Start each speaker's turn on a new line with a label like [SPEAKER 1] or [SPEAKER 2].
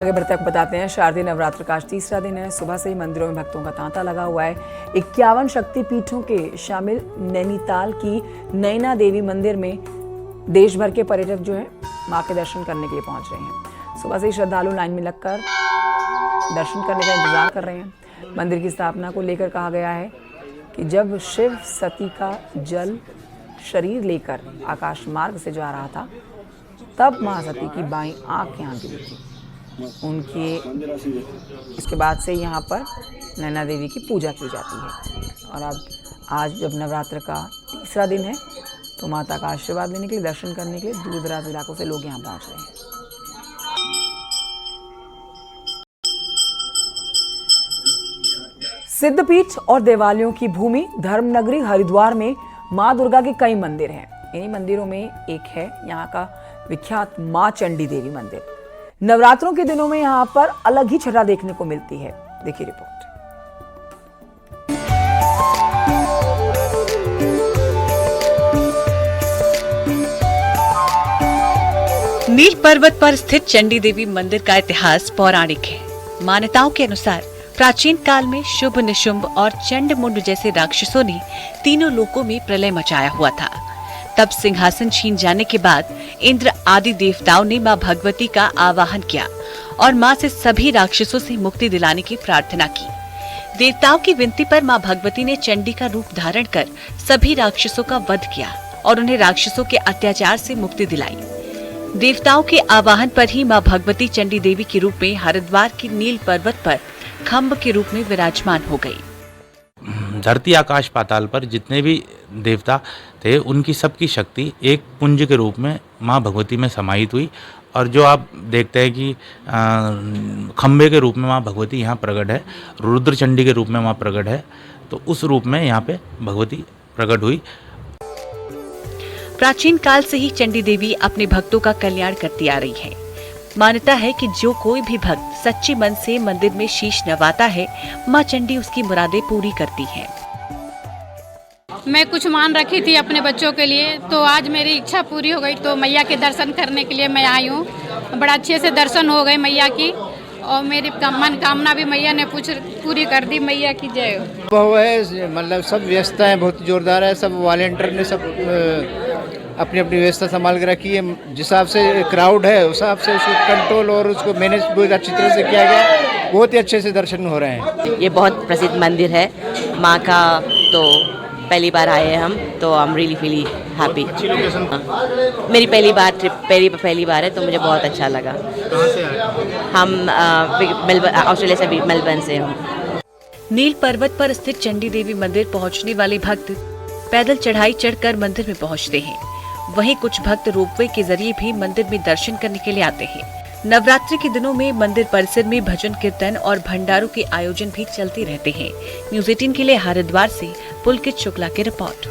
[SPEAKER 1] आगे बढ़ते आपको बताते हैं, शारदीय नवरात्र का आज तीसरा दिन है। सुबह से ही मंदिरों में भक्तों का तांता लगा हुआ है। 51 शक्तिपीठों के शामिल नैनीताल की नैना देवी मंदिर में देश भर के पर्यटक जो है मां के दर्शन करने के लिए पहुंच रहे हैं। सुबह से ही श्रद्धालु लाइन में लगकर दर्शन करने का इंतजार कर रहे हैं। मंदिर की स्थापना को लेकर कहा गया है कि जब शिव सती का जल शरीर लेकर आकाश मार्ग से जा रहा था, तब मां सती की बाईं आंख यहाँ गिरी थी। उनके इसके बाद से यहाँ पर नैना देवी की पूजा की जाती है। और अब आज जब नवरात्र का तीसरा दिन है, तो माता का आशीर्वाद लेने के लिए, दर्शन करने के लिए दूर दराज इलाकों से लोग यहाँ पहुँच रहे हैं। सिद्धपीठ और देवालयों की भूमि धर्मनगरी हरिद्वार में मां दुर्गा के कई मंदिर हैं। इन्हीं मंदिरों में एक है यहाँ का विख्यात मां चंडी देवी मंदिर। नवरात्रों के दिनों में यहाँ पर अलग ही छटा देखने को मिलती है। देखिए रिपोर्ट।
[SPEAKER 2] नील पर्वत पर स्थित चंडी देवी मंदिर का इतिहास पौराणिक है। मान्यताओं के अनुसार प्राचीन काल में शुभ, निशुंभ और चंड मुंड जैसे राक्षसों ने तीनों लोकों में प्रलय मचाया हुआ था। तब सिंहासन छीन जाने के बाद इंद्र आदि देवताओं ने मां भगवती का आवाहन किया और मां से सभी राक्षसों से मुक्ति दिलाने की प्रार्थना की। देवताओं की विनती पर मां भगवती ने चंडी का रूप धारण कर सभी राक्षसों का वध किया और उन्हें राक्षसों के अत्याचार से मुक्ति दिलाई। देवताओं के आवाहन पर ही मां भगवती चंडी देवी के रूप में हरिद्वार की नील पर्वत पर खम्भ के रूप में विराजमान हो गई।
[SPEAKER 3] धरती आकाश पाताल पर जितने भी देवता थे, उनकी सबकी शक्ति एक पुंज के रूप में मां भगवती में समाहित हुई। और जो आप देखते हैं कि खम्भे के रूप में मां भगवती यहाँ प्रकट है, रुद्र चंडी के रूप में मां प्रकट है, तो उस रूप में यहाँ पे भगवती प्रकट हुई।
[SPEAKER 2] प्राचीन काल से ही चंडी देवी अपने भक्तों का कल्याण करती आ रही है। मान्यता है कि जो कोई भी भक्त सच्चे मन से मंदिर में शीश नवाता है, मां चंडी उसकी मुरादें पूरी करती हैं।
[SPEAKER 4] मैं कुछ मान रखी थी अपने बच्चों के लिए, तो आज मेरी इच्छा पूरी हो गई। तो मैया के दर्शन करने के लिए मैं आई हूँ। बड़ा अच्छे से दर्शन हो गए मैया की, और मेरी मन कामना भी मैया ने पूरी कर दी। मैया की जय
[SPEAKER 5] हो। है मतलब सब व्यवस्था है, बहुत जोरदार है। सब वॉलेंटियर ने सब अपनी अपनी व्यवस्था संभाल के रखी है। जिस हिसाब से क्राउड है, उस हिसाब से उसको कंट्रोल और उसको मैनेज बहुत अच्छी तरह से किया गया। बहुत ही अच्छे से दर्शन हो रहे हैं।
[SPEAKER 6] ये बहुत प्रसिद्ध मंदिर है माँ का, तो पहली बार आए हैं हम, तो आई एम रियली फीली हैप्पी। मेरी पहली बार है, तो मुझे बहुत अच्छा लगा। हम ऑस्ट्रेलिया से, मेलबर्न से हम।
[SPEAKER 2] नील पर्वत पर स्थित चंडी देवी मंदिर पहुंचने वाले भक्त पैदल चढ़ाई चढ़कर मंदिर में पहुंचते हैं। वहीं कुछ भक्त रोपवे के जरिए भी मंदिर में दर्शन करने के लिए आते हैं। नवरात्रि के दिनों में मंदिर परिसर में भजन कीर्तन और भंडारों के आयोजन भी चलते रहते हैं। न्यूज़ 18 के लिए हरिद्वार से पुलकित शुक्ला की रिपोर्ट।